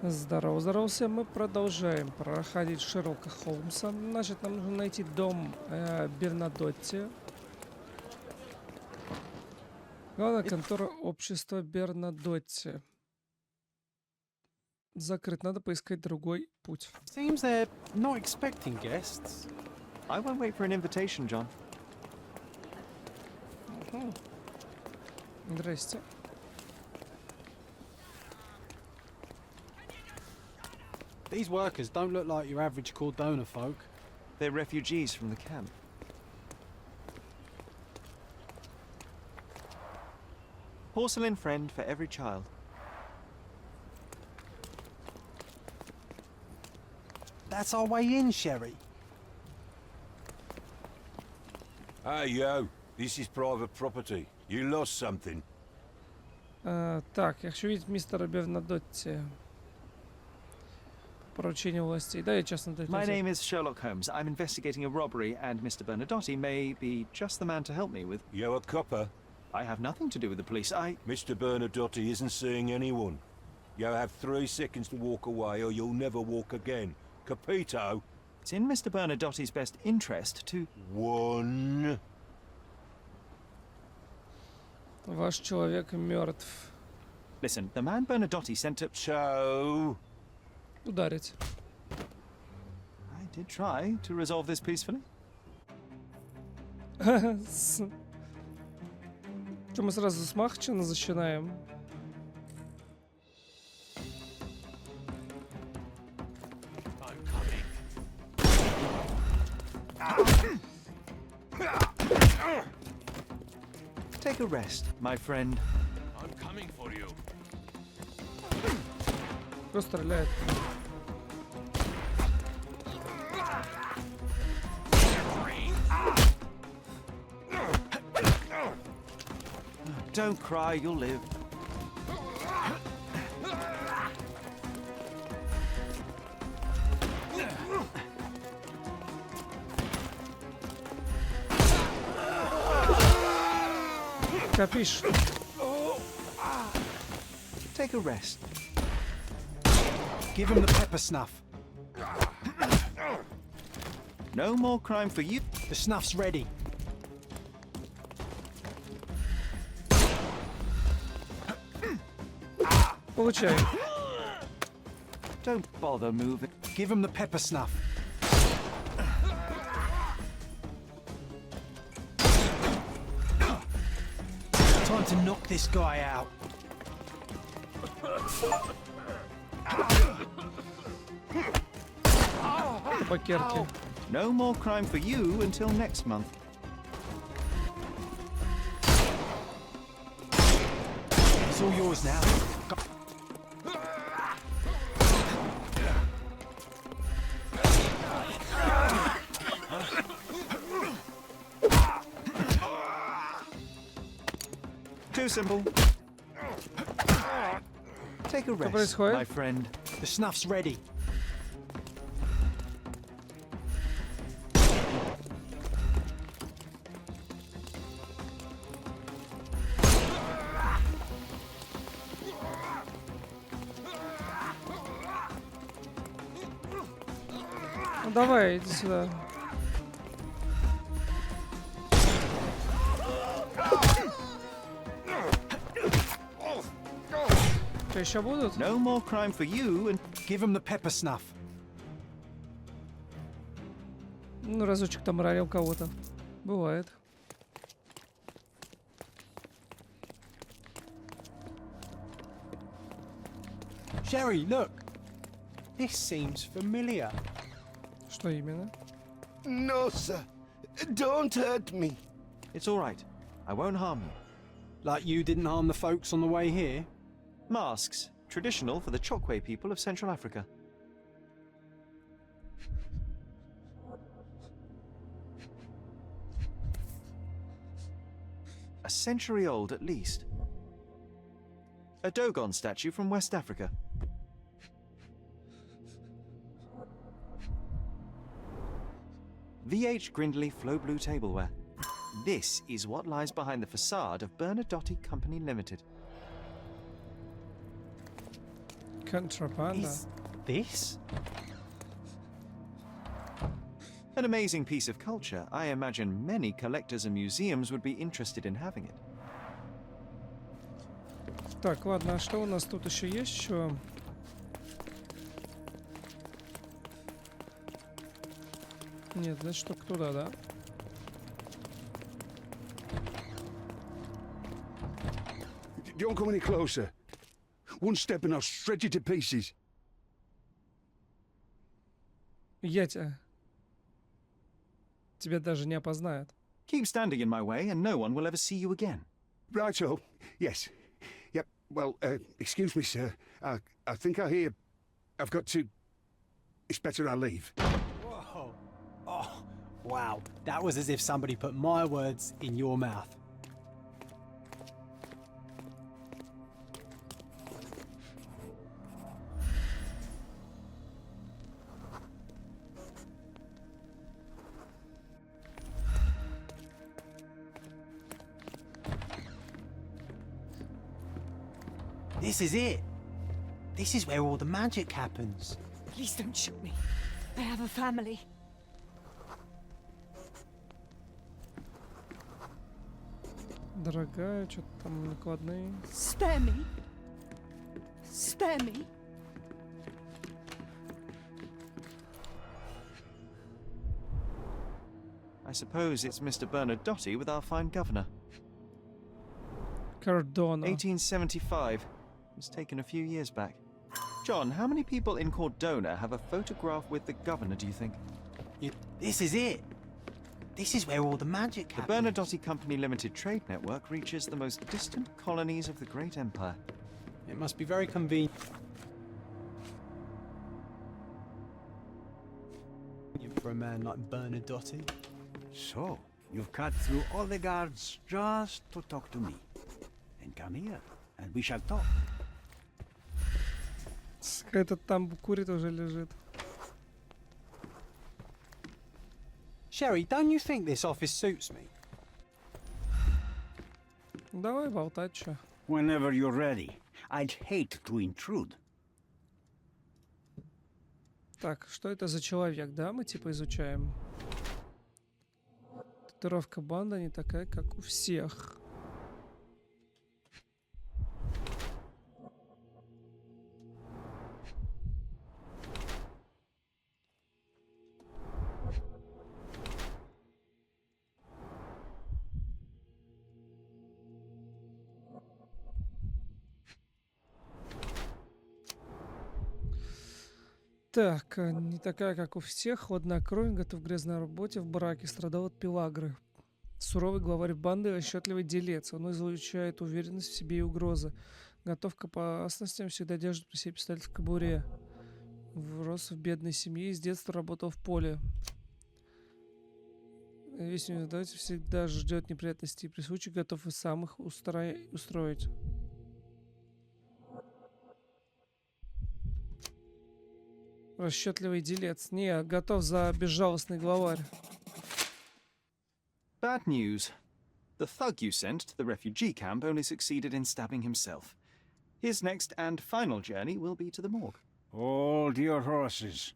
Здорово, здорово всем. Мы продолжаем проходить Шерлока Холмса. Значит, нам нужно найти дом Бернадотти. Главная контора общества Бернадотти. Закрыт. Надо поискать другой путь. Seems they're not expecting guests. I won't wait for an invitation, John. Здрасте. These workers don't look like your average Cordona folk. They're refugees from the camp. Porcelain friend for every child. That's our way in, Sherry. Hey, yo. This is private property. You lost something. Так, я хочу видеть мистера Бернадотти. Поручение властей. Да, я частный детектив. My name is Sherlock Holmes. I'm investigating a robbery, and Mr. Bernadotte may be just the man to help me with. You a copper? I have nothing to do with the police. Mr. Bernadotte isn't seeing anyone. You have 3 seconds to walk away, or you'll never walk again. Capito? It's in Mr. Bernadotte's best interest to... 1. Ваш человек мертв. Listen, the man Bernadotte sent to... 2. Ударить. I did try to resolve this peacefully. Что, мы сразу с Махчина начинаем? Take a rest, my friend. I'm coming for you. Кто стреляет? Don't cry, you'll live. Копишь? Take a rest. Give him the pepper snuff. No more crime for you. The snuff's ready. Получай. Don't bother moving. Give him the pepper snuff. Time to knock this guy out. Табакерки. No more crime for you until next month. It's all yours now. Go. Too simple. Take a rest, происходит? my friend. The snuff's ready. Ну давай, иди сюда. Что, еще будут? No more crime for you and... Give him the pepper snuff. Ну, разочек там ранил кого-то. Бывает. Sherry, look. This seems familiar. Что именно? No, sir. Don't hurt me. It's all right. I won't harm you. Like you didn't harm the folks on the way here? Masks, traditional for the Chokwe people of Central Africa. A century old at least. A Dogon statue from West Africa. VH Grindley Flow Blue tableware. This is what lies behind the facade of Bernadotte Company Limited. Контрабанда. Is this? An amazing piece of culture. I imagine many collectors and museums would be interested in having it. Так, ладно, а что у нас тут еще есть? Что? Нет, значит, только туда, да? Don't come any closer. One step and I'll shred you to pieces. Я тебя... Тебя даже не опознают. Keep standing in my way and no one will ever see you again. Righto. Yes. Yep. Well, excuse me, sir. I think I hear... I've got to... It's better I leave. Whoa. Oh, wow. That was as if somebody put my words in your mouth. This is it. This is where all the magic happens. Please don't shoot me. I have a family. Дорогая, что-то там накладные. Spare me. Spare me. I suppose it's Mr. Bernadotte with our fine governor. Cardona. 1875. It was taken a few years back. John, how many people in Cordona have a photograph with the governor, do you think? This is it. This is where all the magic The happens. Bernadotte Company Limited Trade Network reaches the most distant colonies of the great empire. It must be very convenient for a man like Bernadotte. So, you've cut through all the guards just to talk to me. Then come here, and we shall talk. Этот там курит уже лежит. Sherry, don't you think this office suits me? Давай болтать, чё. Whenever you're ready. I'd hate to intrude. Так, что это за человек, да? Мы типа изучаем. Татуировка банда не такая, как у всех. Так, не такая, как у всех. Хладнокровен, готов к грязной работе, в браке, страдал от пелагры. Суровый главарь банды, расчетливый делец. Он излучает уверенность в себе и угрозы. Готов к опасностям, всегда держит при себе пистолет в кобуре. Рос в бедной семье и с детства работал в поле. Весь давайте всегда ждет неприятностей. При случае готов и сам их устроить. Расчетливый делец. Не, готов за безжалостный главарь. Bad news. The thug you sent to the refugee camp only succeeded in stabbing himself. His next and final journey will be to the morgue. Hold your horses.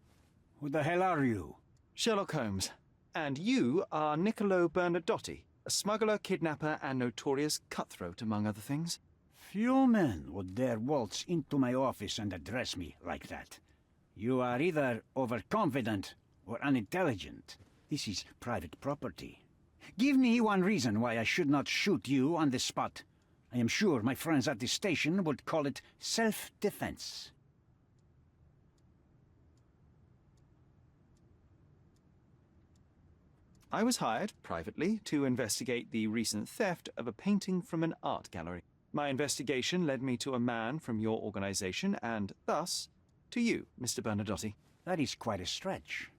Who the hell are you? Sherlock Holmes. And you are Niccolo Bernadotte, a smuggler, kidnapper, and notorious cutthroat, among other things. Few men would dare waltz into my office and address me like that. You are either overconfident or unintelligent. This is private property. Give me one reason why I should not shoot you on the spot. I am sure my friends at the station would call it self-defense. I was hired, privately, to investigate the recent theft of a painting from an art gallery. My investigation led me to a man from your organization, and thus, to you, Mr. Bernadotte. That is quite a stretch.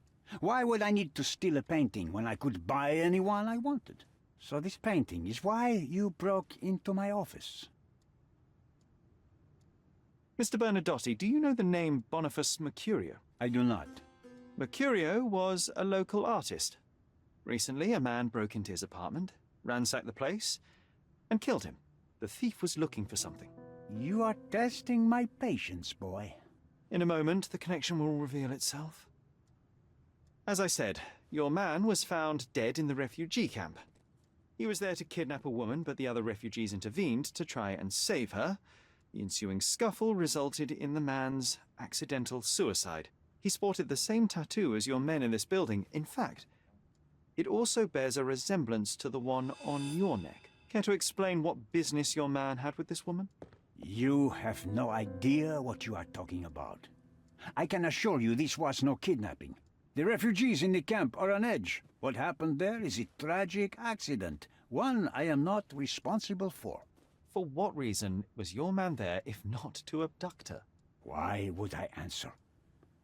Why would I need to steal a painting when I could buy anyone I wanted? So this painting is why you broke into my office. Mr. Bernadotte, do you know the name Boniface Mercurio? I do not. Mercurio was a local artist. Recently, a man broke into his apartment, ransacked the place, and killed him. The thief was looking for something. You are testing my patience, boy. In a moment, the connection will reveal itself. As I said, your man was found dead in the refugee camp. He was there to kidnap a woman, but the other refugees intervened to try and save her. The ensuing scuffle resulted in the man's accidental suicide. He sported the same tattoo as your men in this building. In fact, it also bears a resemblance to the one on your neck. Care to explain what business your man had with this woman? You have no idea what you are talking about. I can assure you this was no kidnapping. The refugees in the camp are on edge. What happened there is a tragic accident, one I am not responsible for. For what reason was your man there if not to abduct her? Why would I answer?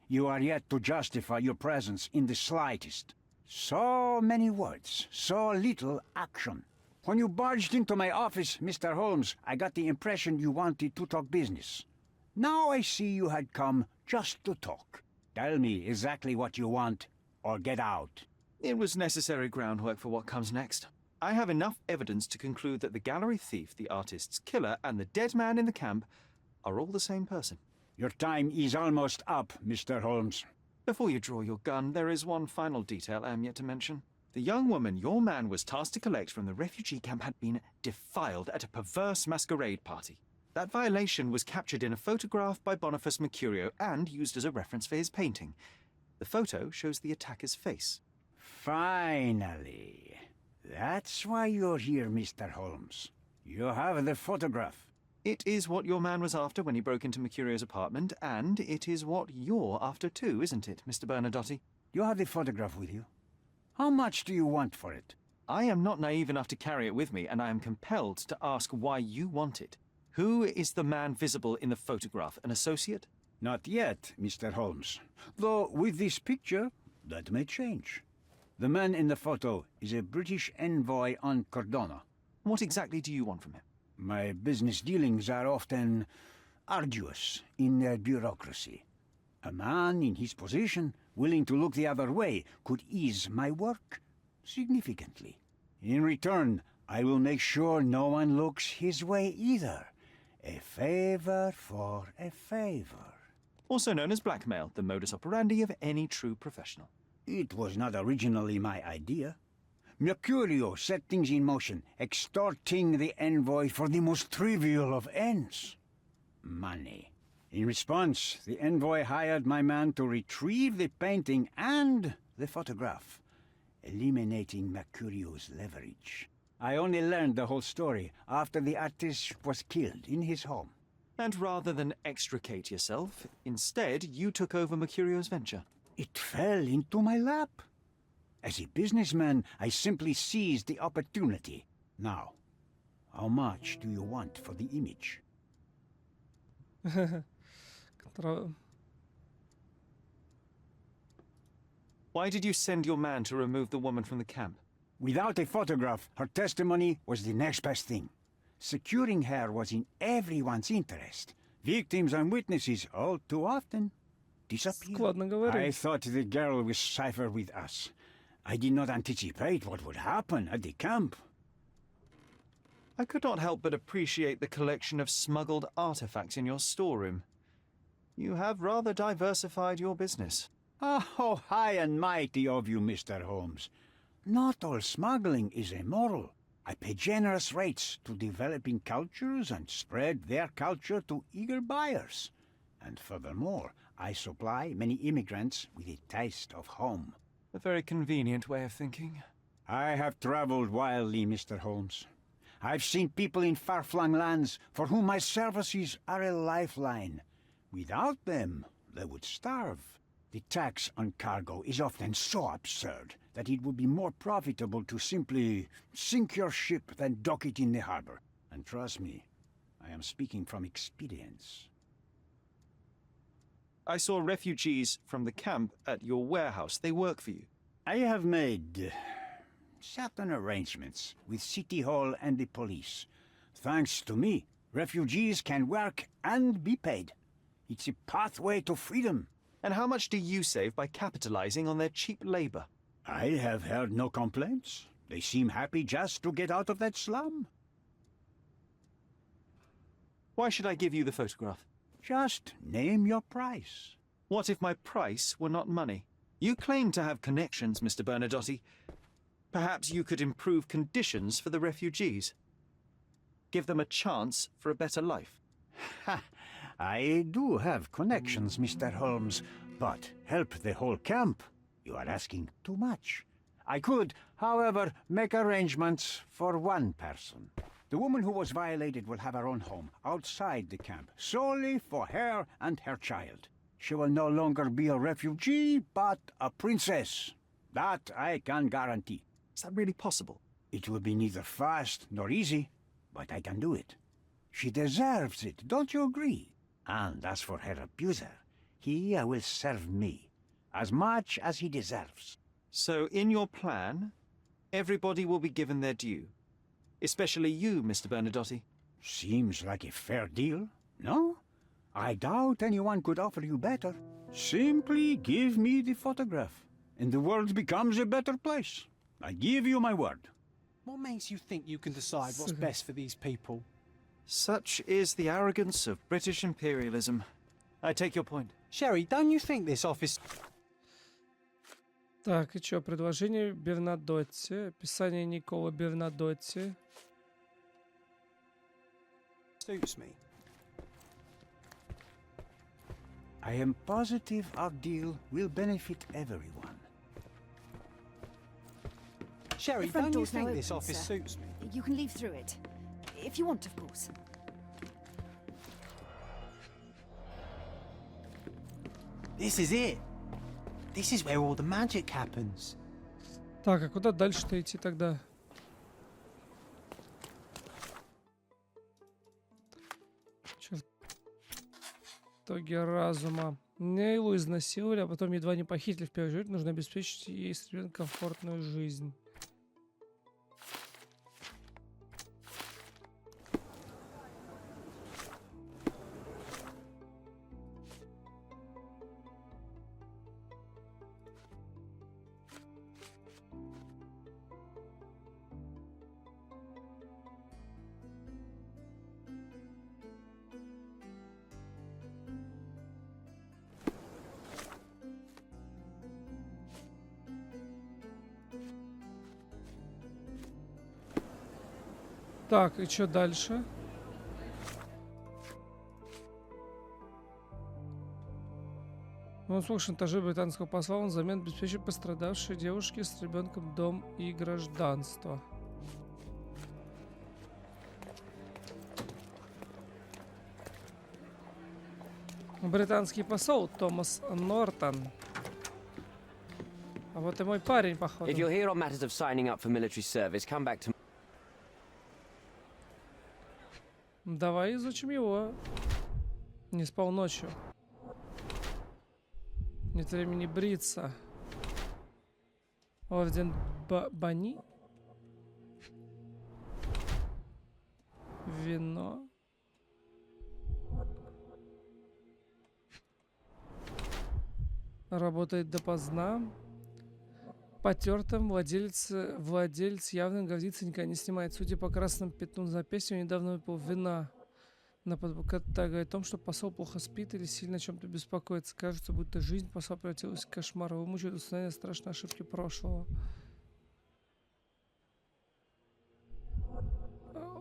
You are yet to justify your presence in the slightest. So many words, so little action. When you barged into my office, Mr. Holmes, I got the impression you wanted to talk business. Now I see you had come just to talk. Tell me exactly what you want, or get out. It was necessary groundwork for what comes next. I have enough evidence to conclude that the gallery thief, the artist's killer, and the dead man in the camp are all the same person. Your time is almost up, Mr. Holmes. Before you draw your gun, there is one final detail I am yet to mention. The young woman your man was tasked to collect from the refugee camp had been defiled at a perverse masquerade party. That violation was captured in a photograph by Boniface Mercurio and used as a reference for his painting. The photo shows the attacker's face. Finally. That's why you're here, Mr. Holmes. You have the photograph. It is what your man was after when he broke into Mercurio's apartment, and it is what you're after too, isn't it, Mr. Bernadotte? You have the photograph with you. How much do you want for it? I am not naive enough to carry it with me, and I am compelled to ask why you want it. Who is the man visible in the photograph? An associate? Not yet, Mr. Holmes. Though with this picture, that may change. The man in the photo is a British envoy on Cordona. What exactly do you want from him? My business dealings are often arduous in their bureaucracy. A man in his position, willing to look the other way, could ease my work significantly. In return, I will make sure no one looks his way either. A favor for a favor. Also known as blackmail, the modus operandi of any true professional. It was not originally my idea. Mercurio set things in motion, extorting the envoy for the most trivial of ends. Money. In response, the envoy hired my man to retrieve the painting and the photograph, eliminating Mercurio's leverage. I only learned the whole story after the artist was killed in his home. And rather than extricate yourself, instead you took over Mercurio's venture. It fell into my lap. As a businessman, I simply seized the opportunity. Now, how much do you want for the image? Why did you send your man to remove the woman from the camp? Without a photograph, her testimony was the next best thing. Securing her was in everyone's interest. Victims and witnesses all too often disappear. Складно I говорить. thought the girl was safer with us. I did not anticipate what would happen at the camp. I could not help but appreciate the collection of smuggled artifacts in your storeroom. You have rather diversified your business. Oh, high and mighty of you, Mr. Holmes. Not all smuggling is immoral. I pay generous rates to developing cultures and spread their culture to eager buyers. And furthermore, I supply many immigrants with a taste of home. A very convenient way of thinking. I have traveled wildly, Mr. Holmes. I've seen people in far-flung lands for whom my services are a lifeline. Without them, they would starve. The tax on cargo is often so absurd that it would be more profitable to simply sink your ship than dock it in the harbor. And trust me, I am speaking from experience. I saw refugees from the camp at your warehouse. They work for you. I have made certain arrangements with City Hall and the police. Thanks to me, refugees can work and be paid. It's a pathway to freedom. And how much do you save by capitalizing on their cheap labor? I have heard no complaints. They seem happy just to get out of that slum. Why should I give you the photograph? Just name your price. What if my price were not money? You claim to have connections, Mr. Bernadotte. Perhaps you could improve conditions for the refugees. Give them a chance for a better life. Ha! I do have connections, Mr. Holmes, but help the whole camp? You are asking too much. I could, however, make arrangements for one person. The woman who was violated will have her own home outside the camp, solely for her and her child. She will no longer be a refugee, but a princess. That I can guarantee. Is that really possible? It will be neither fast nor easy, but I can do it. She deserves it, don't you agree? And as for her abuser, he will serve me, as much as he deserves. So, in your plan, everybody will be given their due. Especially you, Mr. Bernadotte. Seems like a fair deal, no? I doubt anyone could offer you better. Simply give me the photograph, and the world becomes a better place. I give you my word. What makes you think you can decide what's best for these people? Such is the arrogance of British imperialism. I take your point. Sherry, don't you think this office Так, и что, предложение Бернадотти, описание Никола Бернадотти. suits me? I am positive our deal will benefit everyone. Sherry, The front don't you door's now think this open, office sir. suits me? You can leave through it. If you want, of course. This is it. This is where all the magic happens. Так, а куда дальше-то идти тогда? Чертоги разума. Нейлу изнасиловали, а потом едва не похитили в первую очередь. Нужно обеспечить ей с ребенком комфортную жизнь. Так, и что дальше? Он смог шантажировать британского посла, он взамен обеспечит пострадавшей девушке с ребенком дом и гражданство. Британский посол Томас Нортон. А вот и мой парень, походу. If you're here on matters of signing up for military service, come back to... Давай изучим его. Не спал ночью. Нет времени бриться. Орден Бани. Вино. Работает допоздна. Потертым владелец явно гордится, никогда не снимает. Судя по красному пятну на запястье, он недавно выпил вина. На подбуката говорит о том, что посол плохо спит или сильно о чем-то беспокоится. Кажется, будто жизнь посла превратилась в кошмар. Его мучают установление страшной ошибки прошлого.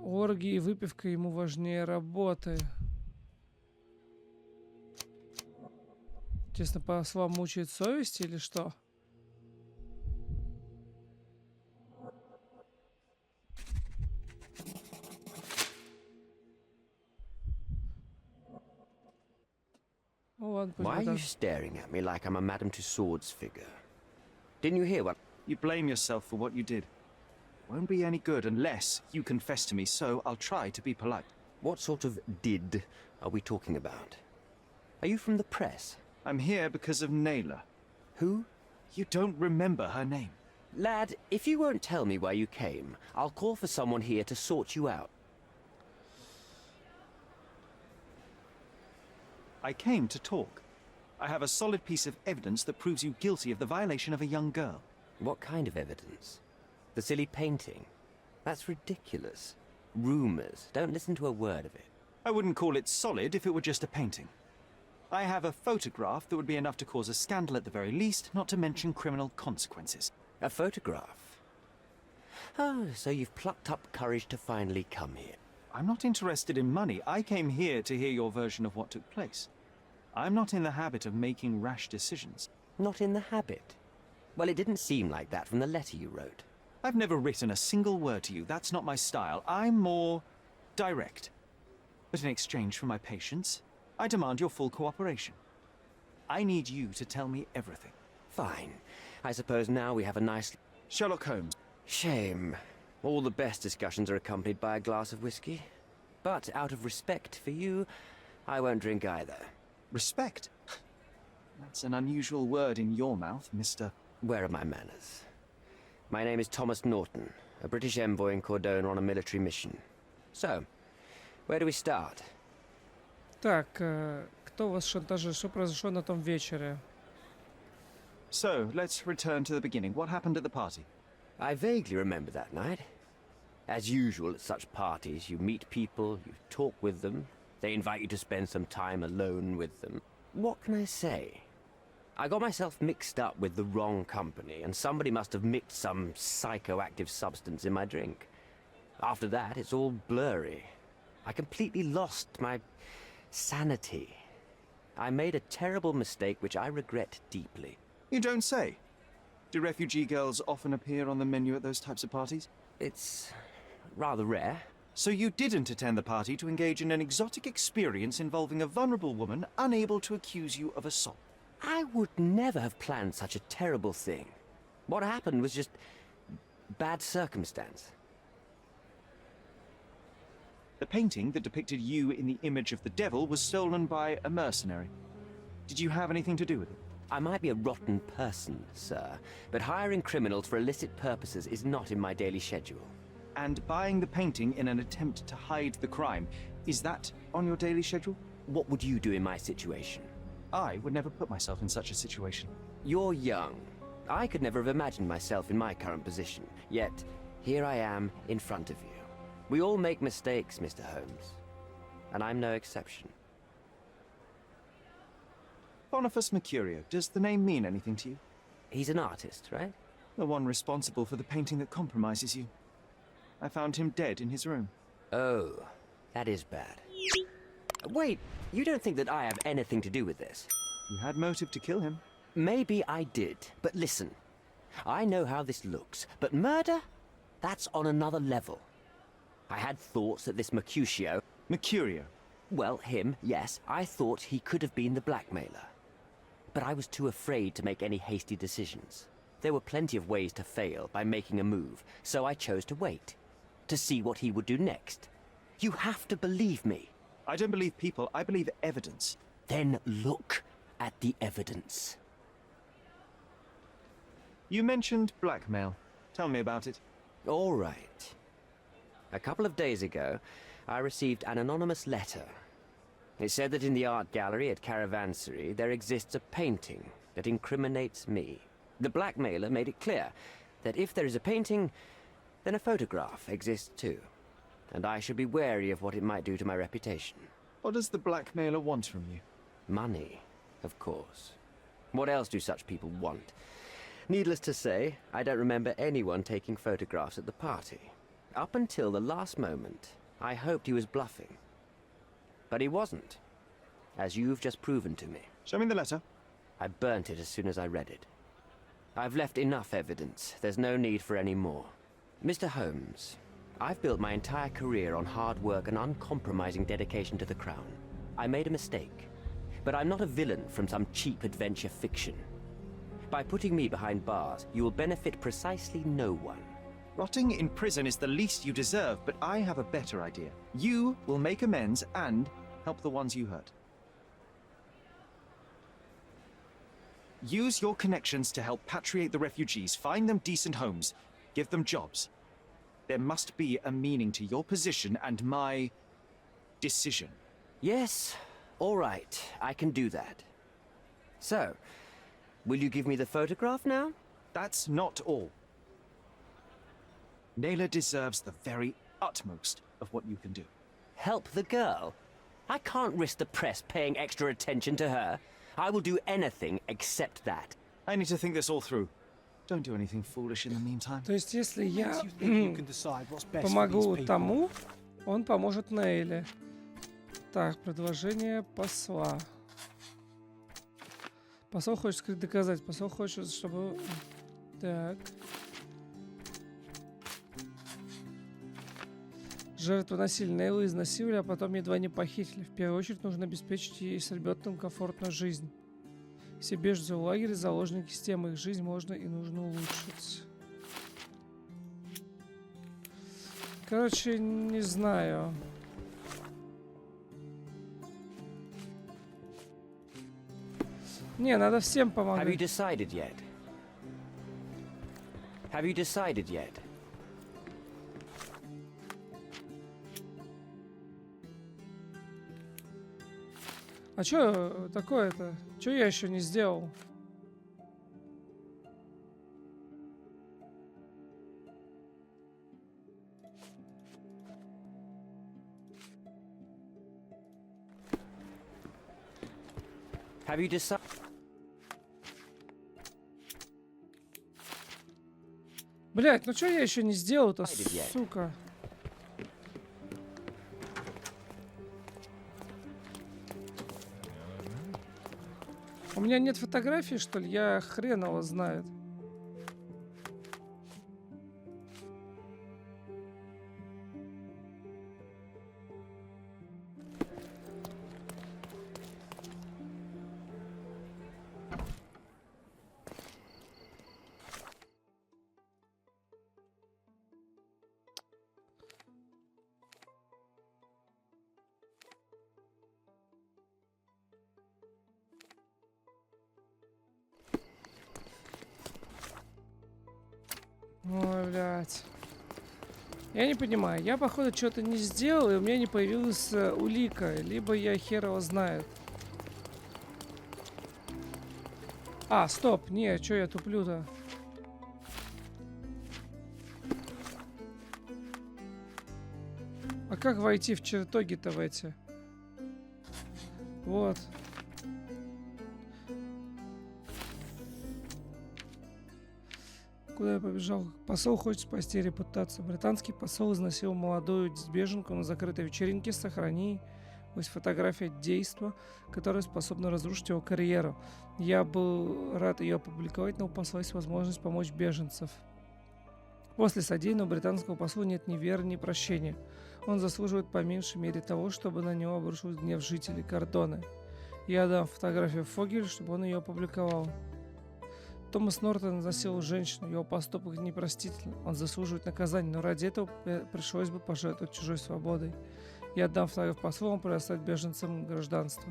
Оргии и выпивка ему важнее работы. Честно, посла мучает совесть или что? Why are you staring at me like I'm a Madame Tussauds figure? Didn't you hear what... You blame yourself for what you did. Won't be any good unless you confess to me, so I'll try to be polite. What sort of did are we talking about? Are you from the press? I'm here because of Naylor. Who? You don't remember her name. Lad, if you won't tell me where you came, I'll call for someone here to sort you out. I came to talk. I have a solid piece of evidence that proves you guilty of the violation of a young girl. What kind of evidence? The silly painting? That's ridiculous. Rumors. Don't listen to a word of it. I wouldn't call it solid if it were just a painting. I have a photograph that would be enough to cause a scandal at the very least, not to mention criminal consequences. A photograph? Oh, so you've plucked up courage to finally come here. I'm not interested in money. I came here to hear your version of what took place. I'm not in the habit of making rash decisions. Not in the habit? Well, it didn't seem like that from the letter you wrote. I've never written a single word to you. That's not my style. I'm more direct. But in exchange for my patience, I demand your full cooperation. I need you to tell me everything. Fine. I suppose now we have a nice... Sherlock Holmes. Shame. All the best discussions are accompanied by a glass of whiskey. But out of respect for you, I won't drink either. Respect? That's an unusual word in your mouth, Mr. Where are my manners? My name is Thomas Norton, a British envoy in Cordona on a military mission. So, where do we start? Так, кто вас шантажирует? Что произошло на том вечере? So, let's return to the beginning. What happened at the party? I vaguely remember that night. As usual at such parties, you meet people, you talk with them, they invite you to spend some time alone with them. What can I say? I got myself mixed up with the wrong company, and somebody must have mixed some psychoactive substance in my drink. After that, it's all blurry. I completely lost my sanity. I made a terrible mistake which I regret deeply. You don't say. Do refugee girls often appear on the menu at those types of parties? It's rather rare. So you didn't attend the party to engage in an exotic experience involving a vulnerable woman unable to accuse you of assault. I would never have planned such a terrible thing. What happened was just bad circumstance. The painting that depicted you in the image of the devil was stolen by a mercenary. Did you have anything to do with it? I might be a rotten person, sir, but hiring criminals for illicit purposes is not in my daily schedule. And buying the painting in an attempt to hide the crime, is that on your daily schedule? What would you do in my situation? I would never put myself in such a situation. You're young. I could never have imagined myself in my current position. Yet, here I am in front of you. We all make mistakes, Mr. Holmes. And I'm no exception. Boniface Mercurio, does the name mean anything to you? He's an artist, right? The one responsible for the painting that compromises you. I found him dead in his room. Oh, that is bad. Wait, you don't think that I have anything to do with this? You had motive to kill him. Maybe I did, but listen. I know how this looks, but murder? That's on another level. I had thoughts that this Mercutio... Mercurio? Well, him, yes. I thought he could have been the blackmailer. But I was too afraid to make any hasty decisions. There were plenty of ways to fail by making a move, so I chose to wait. To see what he would do next. You have to believe me. I don't believe people, I believe evidence. Then look at the evidence. You mentioned blackmail. Tell me about it. All right. A couple of days ago, I received an anonymous letter. It said that in the art gallery at Caravansary there exists a painting that incriminates me. The blackmailer made it clear that if there is a painting, then a photograph exists too. And I should be wary of what it might do to my reputation. What does the blackmailer want from you? Money, of course. What else do such people want? Needless to say, I don't remember anyone taking photographs at the party. Up until the last moment, I hoped he was bluffing. But he wasn't, as you've just proven to me. Show me the letter. I burnt it as soon as I read it. I've left enough evidence. There's no need for any more. Mr. Holmes, I've built my entire career on hard work and uncompromising dedication to the Crown. I made a mistake, but I'm not a villain from some cheap adventure fiction. By putting me behind bars, you will benefit precisely no one. Rotting in prison is the least you deserve, but I have a better idea. You will make amends and help the ones you hurt. Use your connections to help patriate the refugees, find them decent homes, give them jobs. There must be a meaning to your position and my decision. Yes, all right, I can do that. So, will you give me the photograph now? That's not all. Naylor deserves the very utmost of what you can do. Help the girl? I can't risk the press paying extra attention to her. I will do anything except that. I need to think this all through. Don't do anything foolish in the meantime. То есть, если я You think you can decide what's best for these помогу people. тому, он поможет Нейле. Так, предложение посла. Посол хочет скрыть доказать. Посол хочет, чтобы... Так. Жертву насилия Нейлу изнасиловали, а потом едва не похитили. В первую очередь нужно обеспечить ей с ребенком комфортную жизнь. Все беженцы в лагере, заложники системы, их жизнь можно и нужно улучшить. Короче, не знаю. Не, надо всем Have you помогать. decided yet? Have you decided yet? А чё такое-то? Чё я еще не сделал? Have you decided? Блять, ну чё я еще не сделал-то, Decided yet. сука? У меня нет фотографий, что ли? Я хрен его знает. Ой, блядь. Я не понимаю. Я, походу, что-то не сделал, и у меня не появилась улика. Либо я хер его знает. А, стоп. Не, что я туплю-то? А как войти в чертоги-то в эти? Вот. Куда я побежал? Посол хочет спасти репутацию. Британский посол изнасиловал молодую беженку на закрытой вечеринке. Сохрани фотография действия, которое способно разрушить его карьеру. Я был рад ее опубликовать, но у посла есть возможность помочь беженцев. После содеянного британского послу нет ни веры, ни прощения. Он заслуживает по меньшей мере того, чтобы на него обрушился гнев жителей Кордоны. Я дам фотографию Фогелю, чтобы он ее опубликовал. Томас Нортон изнасиловал женщину, его поступок непростителен, он заслуживает наказания, но ради этого пришлось бы пожертвовать чужой свободой. Я отдам фотографию послу, он предоставит беженцам гражданство.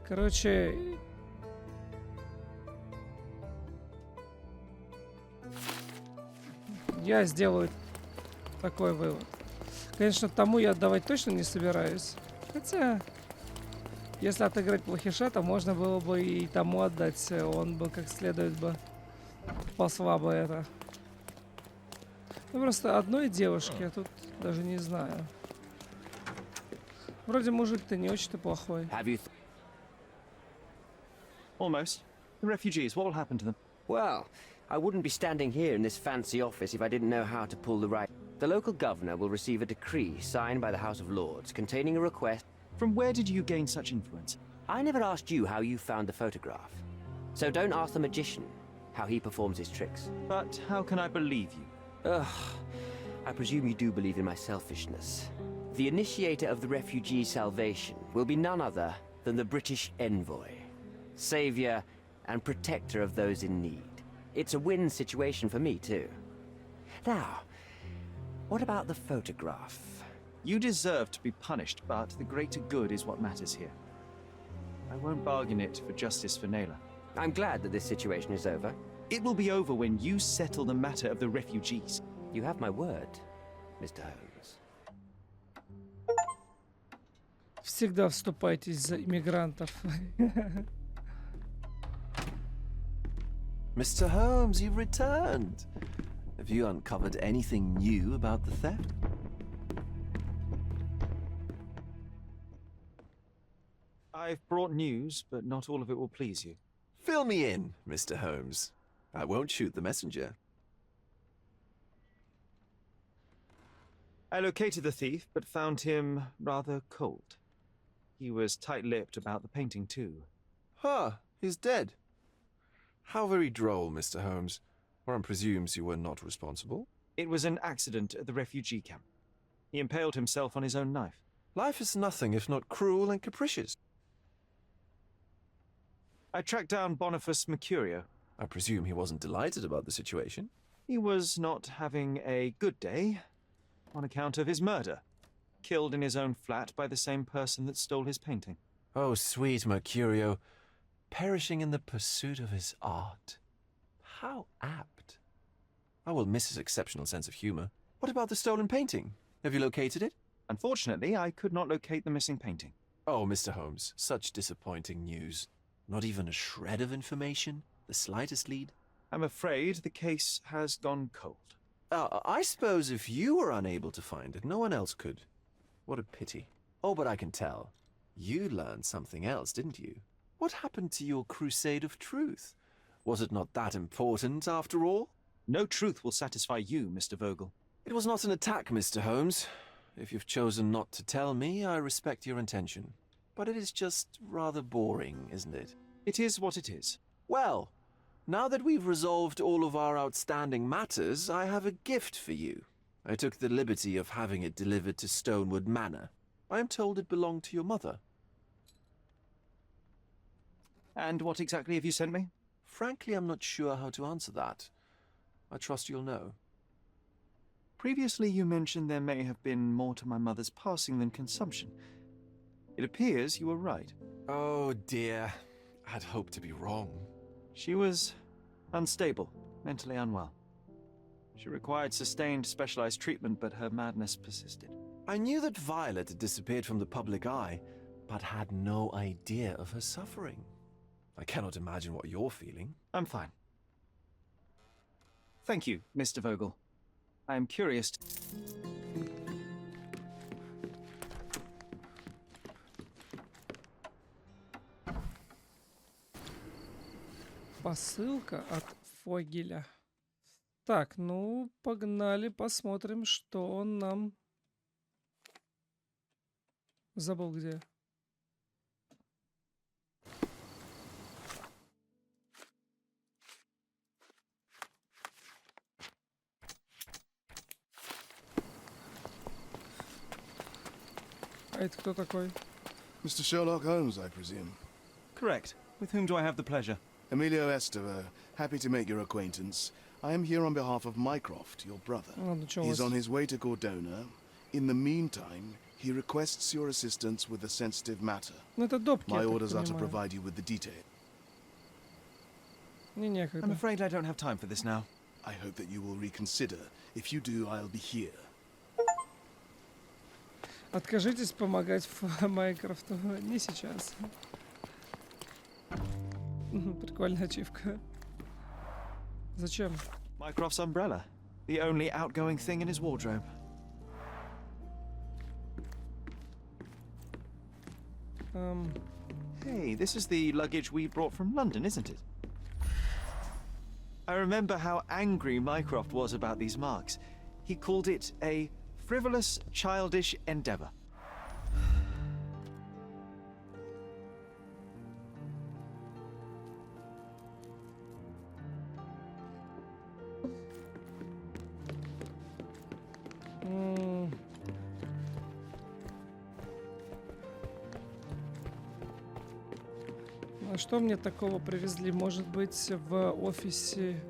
Короче... Я сделаю такой вывод. Конечно, тому я отдавать точно не собираюсь. Хотя... Если отыграть плохиша, то можно было бы и тому отдать. Он бы как следует бы посла бы это. Ну просто одной девушке я тут даже не знаю. Вроде мужик-то не очень-то плохой. Have you? Almost. The refugees, what will happen to them? Well, I wouldn't be standing here in this fancy office if I didn't know how to pull the right. The local governor will receive a decree signed by the House of Lords containing a request. From where did you gain such influence? I never asked you how you found the photograph. So don't ask the magician how he performs his tricks. But how can I believe you? Ugh, I presume you do believe in my selfishness. The initiator of the refugee salvation will be none other than the British envoy, savior and protector of those in need. It's a win situation for me too. Now, what about the photograph? You deserve to be punished, but the greater good is what matters here. I won't bargain it for justice for Naylor. I'm glad that this situation is over. It will be over when you settle the matter of the refugees. You have my word, Mr. Holmes. Всегда вступайтесь за иммигрантов. Mr. Holmes, you've returned. Have you uncovered anything new about the theft? I've brought news, but not all of it will please you. Fill me in, Mr. Holmes. I won't shoot the messenger. I located the thief, but found him rather cold. He was tight-lipped about the painting, too. Huh, he's dead. How very droll, Mr. Holmes. One presumes you were not responsible. It was an accident at the refugee camp. He impaled himself on his own knife. Life is nothing if not cruel and capricious. I tracked down Boniface Mercurio. I presume he wasn't delighted about the situation. He was not having a good day on account of his murder. Killed in his own flat by the same person that stole his painting. Oh, sweet Mercurio. Perishing in the pursuit of his art. How apt. I will miss his exceptional sense of humor. What about the stolen painting? Have you located it? Unfortunately, I could not locate the missing painting. Oh, Mr. Holmes, such disappointing news. Not even a shred of information? The slightest lead? I'm afraid the case has gone cold. I suppose if you were unable to find it, no one else could. What a pity. Oh, but I can tell. You learned something else, didn't you? What happened to your crusade of truth? Was it not that important, after all? No truth will satisfy you, Mr. Vogel. It was not an attack, Mr. Holmes. If you've chosen not to tell me, I respect your intention. But it is just rather boring, isn't it? It is what it is. Well, now that we've resolved all of our outstanding matters, I have a gift for you. I took the liberty of having it delivered to Stonewood Manor. I am told it belonged to your mother. And what exactly have you sent me? Frankly, I'm not sure how to answer that. I trust you'll know. Previously, you mentioned there may have been more to my mother's passing than consumption. It appears you were right. Oh dear. I'd hoped to be wrong. She was unstable, mentally unwell. She required sustained, specialized treatment, but her madness persisted. I knew that Violet had disappeared from the public eye, but had no idea of her suffering. I cannot imagine what you're feeling. I'm fine. Thank you, Mr. Vogel. I am curious. Посылка от Фогеля. Так, ну, погнали, посмотрим, что он нам... Забыл где. А это кто такой? Mr. Sherlock Holmes, I presume. Correct. With whom do I have the pleasure? Emilio Esteva, happy to make your acquaintance. I am here on behalf of Mycroft, your brother. He's on his way to Cordona. In the meantime, he requests your assistance with a sensitive matter. My orders are to provide you with the detail. I'm afraid I don't have time for this now. I hope that you will reconsider. If you do, I'll be here. Откажитесь помогать Майкрофту. Не сейчас. Прикольная ачивка. Зачем? Mycroft's umbrella. The only outgoing thing in his wardrobe. Hey, this is the luggage we brought from London, isn't it? I remember how angry Mycroft was about these marks. He called it a frivolous, childish endeavor. А что мне такого привезли? Может быть, в офисе...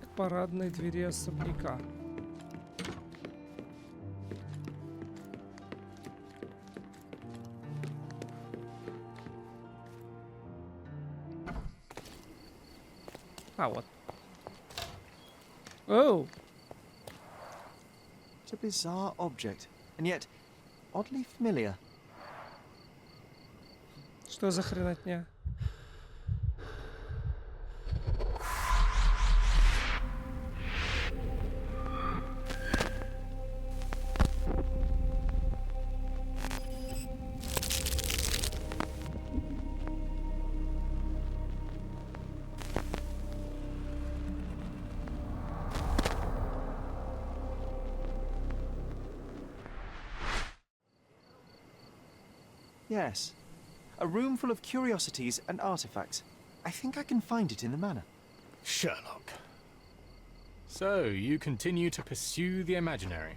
К парадной двери особняка. А, вот. Oh! It's a bizarre object, and yet oddly familiar. Что за хренотня? Yes. A room full of curiosities and artifacts. I think I can find it in the manor. Sherlock. So, you continue to pursue the imaginary.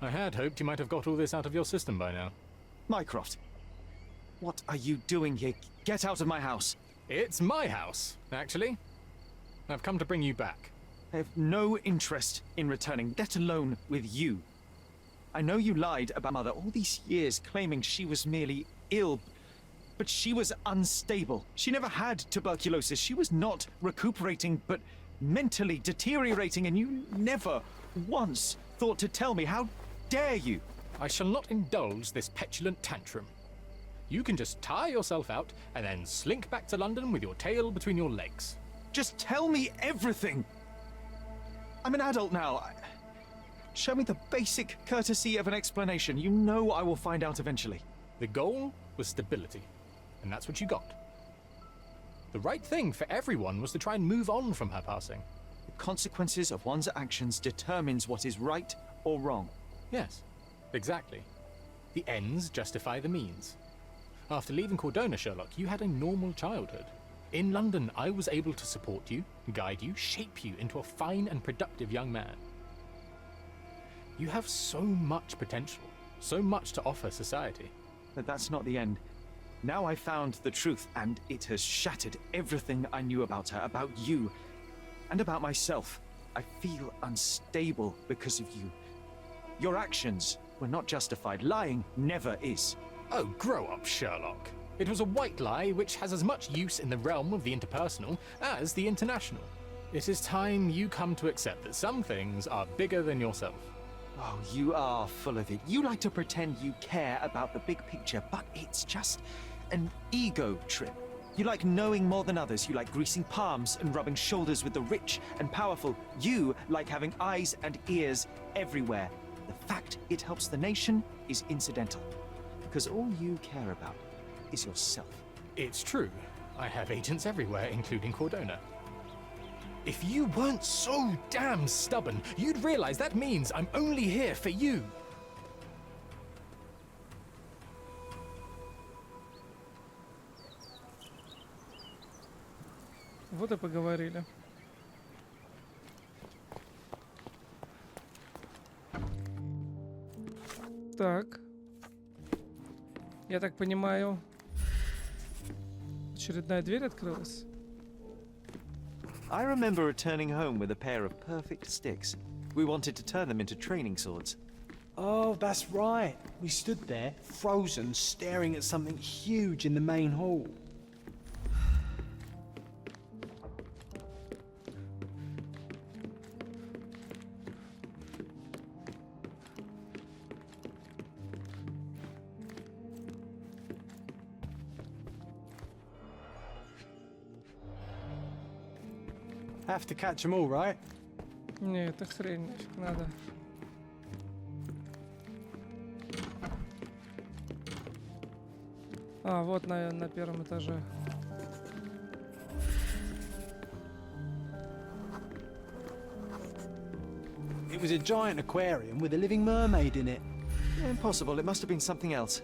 I had hoped you might have got all this out of your system by now. Mycroft, what are you doing here? Get out of my house. It's my house, actually. I've come to bring you back. I have no interest in returning, let alone with you. I know you lied about Mother all these years, claiming she was merely ill, but she was unstable. She never had tuberculosis. She was not recuperating, but mentally deteriorating, and you never once thought to tell me. How dare you? I shall not indulge this petulant tantrum. You can just tire yourself out and then slink back to London with your tail between your legs. Just tell me everything. I'm an adult now. Show me the basic courtesy of an explanation. You know I will find out eventually. The goal was stability, and that's what you got. The right thing for everyone was to try and move on from her passing. The consequences of one's actions determines what is right or wrong. Yes, exactly. The ends justify the means. After leaving Cordona, Sherlock, you had a normal childhood. In London, I was able to support you, guide you, shape you into a fine and productive young man. You have so much potential, so much to offer society. But that's not the end. Now I found the truth, and it has shattered everything I knew about her, about you, and about myself. I feel unstable because of you. Your actions were not justified. Lying never is. Oh, grow up, Sherlock. It was a white lie which has as much use in the realm of the interpersonal as the international. It is time you come to accept that some things are bigger than yourself. Oh, you are full of it. You like to pretend you care about the big picture, but it's just an ego trip. You like knowing more than others. You like greasing palms and rubbing shoulders with the rich and powerful. You like having eyes and ears everywhere. The fact it helps the nation is incidental, because all you care about is yourself. It's true. I have agents everywhere, including Cordona. If you weren't so damn stubborn, you'd realize that means I'm only here for you. Вот и поговорили. Так. Я так понимаю, очередная дверь открылась. I remember returning home with a pair of perfect sticks. We wanted to turn them into training swords. Oh, that's right. We stood there, frozen, staring at something huge in the main hall. Have to catch them all, right? Не, это хрень, нафиг надо. А, вот на первом этаже. It was a giant aquarium with a living mermaid in it. Impossible. It must have been something else.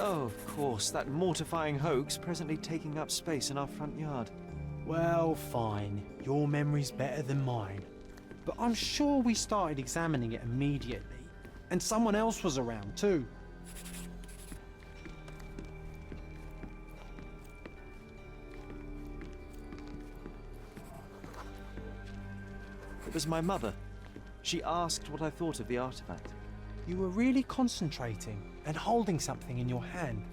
Oh, of course, that mortifying hoax presently taking up space in our front yard. Well, fine. Your memory's better than mine. But I'm sure we started examining it immediately. And someone else was around too. It was my mother. She asked what I thought of the artifact. You were really concentrating and holding something in your hand.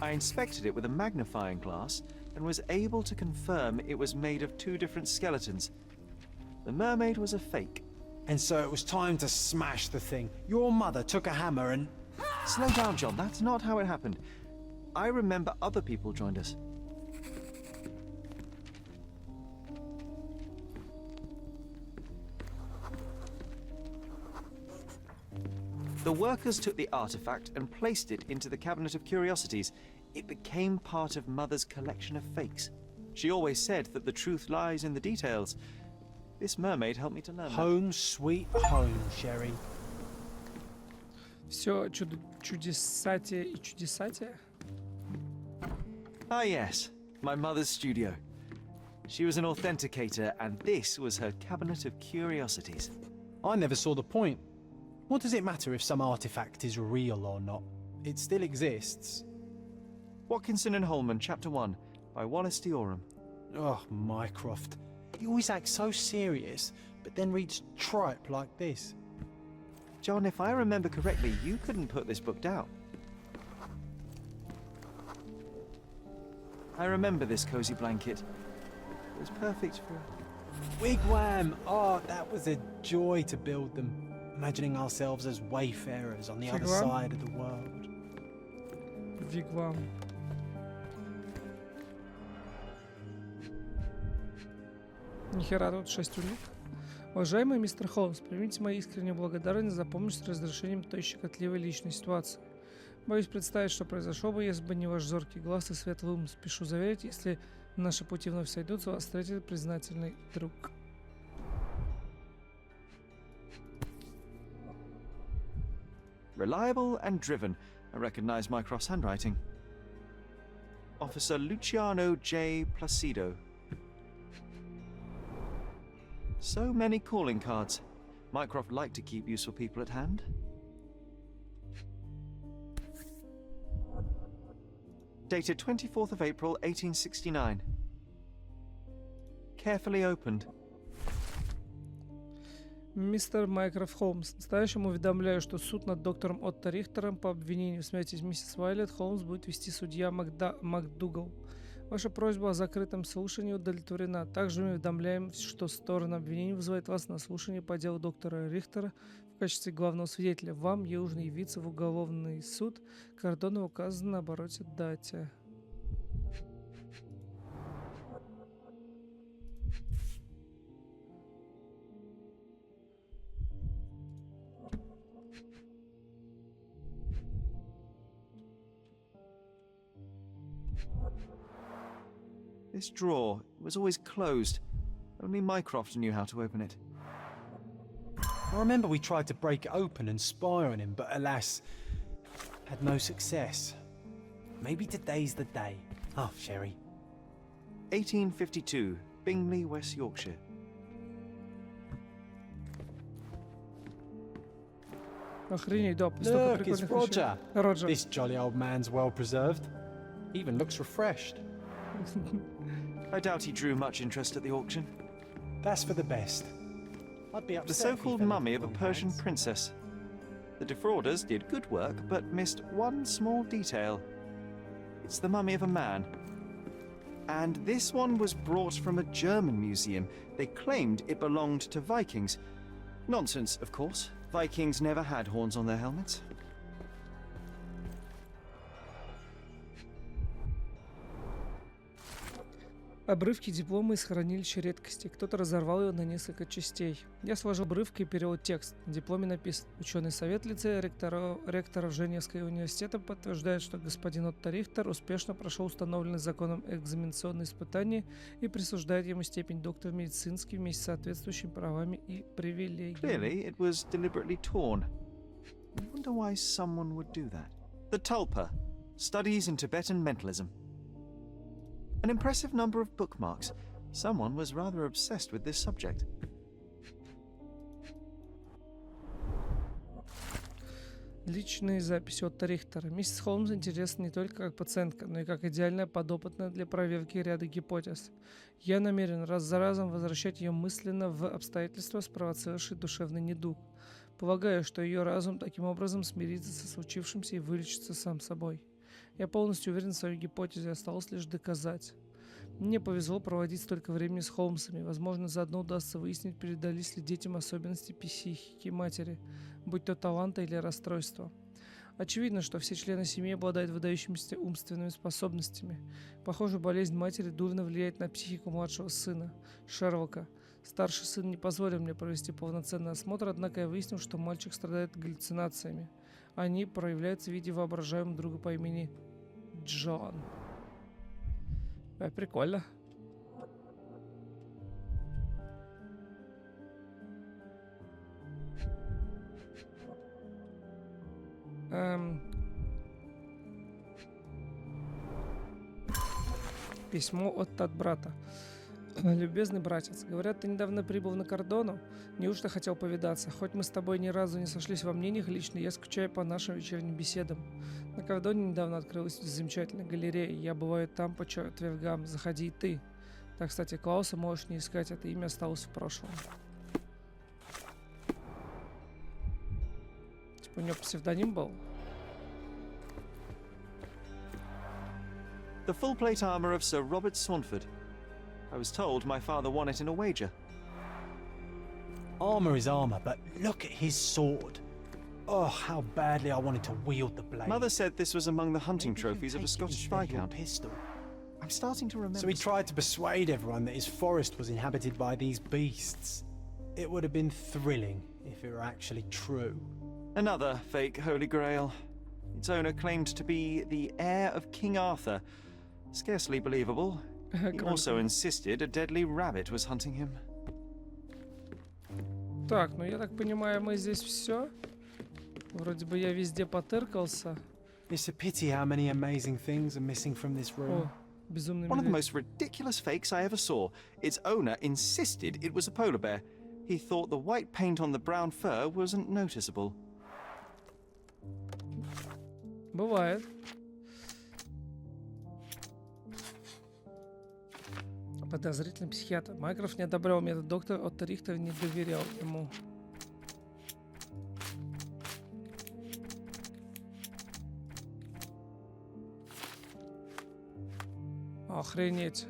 I inspected it with a magnifying glass and was able to confirm it was made of two different skeletons. The mermaid was a fake. And so it was time to smash the thing. Your mother took a hammer and... Slow down, John. That's not how it happened. I remember other people joined us. The workers took the artifact and placed it into the cabinet of curiosities. It became part of Mother's collection of fakes. She always said that the truth lies in the details. This mermaid helped me to learn that. Home sweet home, Sherry. Все чудесатие и чудесатие. Ah, yes, my mother's studio. She was an authenticator, and this was her cabinet of curiosities. I never saw the point. What does it matter if some artifact is real or not? It still exists. Watkinson and Holman, Chapter 1, by Wallace Dioram. Oh, Mycroft. You always act so serious, but then reads tripe like this. John, if I remember correctly, you couldn't put this book down. I remember this cozy blanket. It was perfect for... Wigwam! Oh, that was a joy to build them. Imagining ourselves as wayfarers on the other side of the world. Вигвам. Нихера, тут 6 улик. Уважаемый мистер Холмс, примите мою искреннюю благодарность за помощь с разрешением той щекотливой личной ситуации. Боюсь представить, что произошло бы, если бы не ваш зоркий глаз и светлый ум. Спешу заверить, если наши пути вновь сойдутся, вас встретит признательный друг. Reliable and driven. I recognize Mycroft's handwriting. Officer Luciano J. Placido. So many calling cards. Mycroft liked to keep useful people at hand. Dated 24th of April, 1869. Carefully opened. Мистер Майкрофт Холмс, настоящим уведомляю, что суд над доктором Отто Рихтером по обвинению в смерти миссис Вайлет Холмс будет вести судья МакДугал. Ваша просьба о закрытом слушании удовлетворена. Также мы уведомляем, что сторона обвинения вызывает вас на слушание по делу доктора Рихтера в качестве главного свидетеля. Вам нужно явиться в уголовный суд. Координы указаны на обороте дате. This drawer was always closed. Only Mycroft knew how to open it. I remember we tried to break it open and spy on him, but alas, had no success. Maybe today's the day. Oh, Sherry. 1852, Bingley, West Yorkshire. Охренеть, да, Look, it's Roger. Roger. This jolly old man's well preserved. Even looks refreshed. I doubt he drew much interest at the auction. That's for the best. I'd be upset. The so-called mummy of a Persian princess. The defrauders did good work, but missed one small detail. It's the mummy of a man. And this one was brought from a German museum. They claimed it belonged to Vikings. Nonsense, of course. Vikings never had horns on their helmets. Обрывки диплома из хранилища редкостей. Кто-то разорвал его на несколько частей. Я сложил обрывки и перевел текст. В дипломе написано: ученый совет лицея ректора Женевского университета подтверждает, что господин Отто Рихтер успешно прошел установленный законом экзаменационные испытания и присуждает ему степень доктора медицинский вместе с соответствующими правами и привилегиями. Clearly, it was deliberately torn. I wonder why someone would do that. The Tulpa, Studies in Tibetan Mentalism. An impressive number of bookmarks. Someone was rather obsessed with this subject. Личные записи Отто Рихтера. Миссис Холмс интересна не только как пациентка, но и как идеальная подопытная для проверки ряда гипотез. Я намерен раз за разом возвращать ее мысленно в обстоятельства, спровоцировавшие душевный недуг. Полагаю, что ее разум таким образом смирится со случившимся и вылечится сам собой. Я полностью уверен в своей гипотезе, осталось лишь доказать. Мне повезло проводить столько времени с Холмсами. Возможно, заодно удастся выяснить, передались ли детям особенности психики матери, будь то таланта или расстройства. Очевидно, что все члены семьи обладают выдающимися умственными способностями. Похоже, болезнь матери дурно влияет на психику младшего сына, Шерлока. Старший сын не позволил мне провести полноценный осмотр, однако я выяснил, что мальчик страдает галлюцинациями. Они проявляются в виде воображаемого друга по имени Джон. Прикольно. Письмо от брата. Любезный братец, говорят, ты недавно прибыл на Кордону? Неужто хотел повидаться? Хоть мы с тобой ни разу не сошлись во мнениях, лично я скучаю по нашим вечерним беседам. На Кордоне недавно открылась замечательная галерея. Я бываю там по четвергам. Заходи и ты. Так, кстати, Клауса можешь не искать, это имя осталось в прошлом. Типа у него псевдоним был? The full plate armor of Sir Robert Swanford. I was told my father won it in a wager. Armor is armor, but look at his sword. Oh, how badly I wanted to wield the blade. Mother said this was among the hunting Maybe trophies of a Scottish Viscount. Pistol. I'm starting to remember. So he tried to persuade everyone that his forest was inhabited by these beasts. It would have been thrilling if it were actually true. Another fake Holy Grail. Its owner claimed to be the heir of King Arthur. Scarcely believable. He also insisted a deadly rabbit was hunting him. Так, ну я так понимаю, мы здесь все. Вроде бы я везде потыркался. It's a pity how many amazing things are missing from this room. О, безумный One of the медведь. most ridiculous fakes I ever saw. Its owner insisted it was a polar bear. He thought the white paint on the brown fur wasn't noticeable. Бывает. Подозрительный психиатр. Майкрофт не одобрял метод доктора, Отто Рихтер не доверял ему. Охренеть.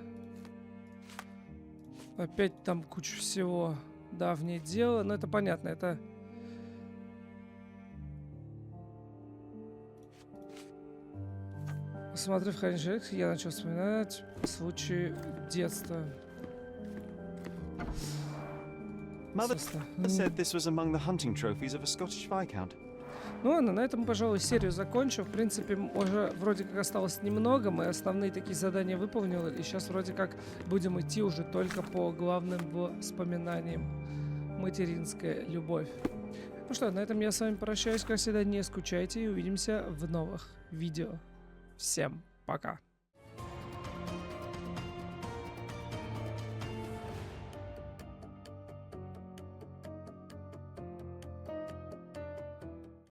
Опять там куча всего. Давнее дело. Но это понятно, это... Посмотрев хранитель, я начал вспоминать случаи детства. Mother said this was among the hunting trophies of a Scottish Viscount. Ну ладно, на этом, пожалуй, серию закончу. В принципе, уже вроде как осталось немного. Мы основные такие задания выполнили. И сейчас вроде как будем идти уже только по главным воспоминаниям. Материнская любовь. Ну что, на этом я с вами прощаюсь. Как всегда, не скучайте и увидимся в новых видео. Всем пока.